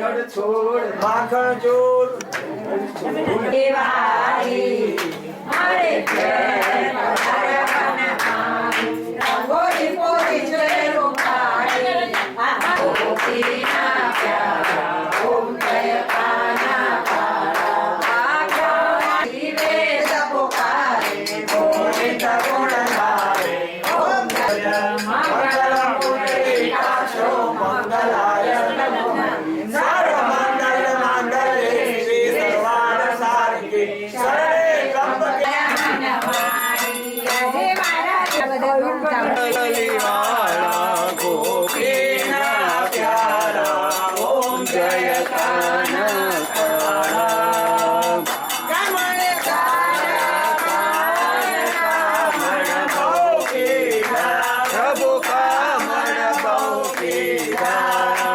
છોડ માખણ ચોર દિવાળી મારે ઘેર રંગોળી પોતી છે રૂપાળી ગોપીના પ્યારા ઓમ જય કાના પારા જીવે પોકારે ગોવિંદ ગુણ ગાવે ઓમ જય મંગલ મૂર્તિ કાશો મંગલાય નમઃ સર્વ મંગલ માંગલ્યે શ્રી સર્વાર્થ સાધિકે શરણે ત્રંબકે વાળા ગોપીના પ્યારા ઓમ જય કાના પારા કમળ પ્રભુ કમળ બહુ પીરા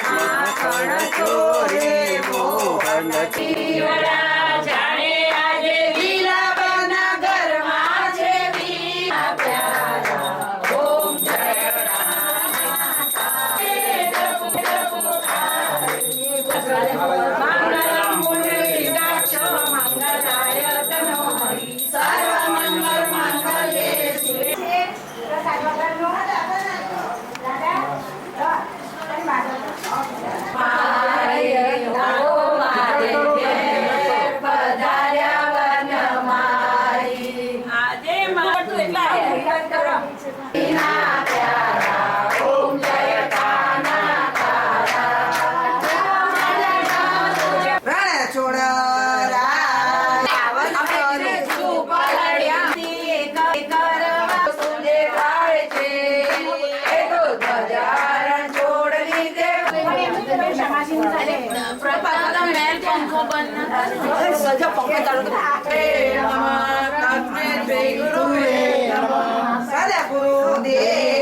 માખણ ચોરી મોહન જીવડા જાણે આજે લીલાબાના ઘરમાં છે વીરા પ્યારા ઓમ જય મંગલમ પુંડરીકાક્ષ મંગલાય તનોહરિ સર્વમંગલ માંગલ્યે શિવે સજા પંખો ચાલુ ગુરુદેવ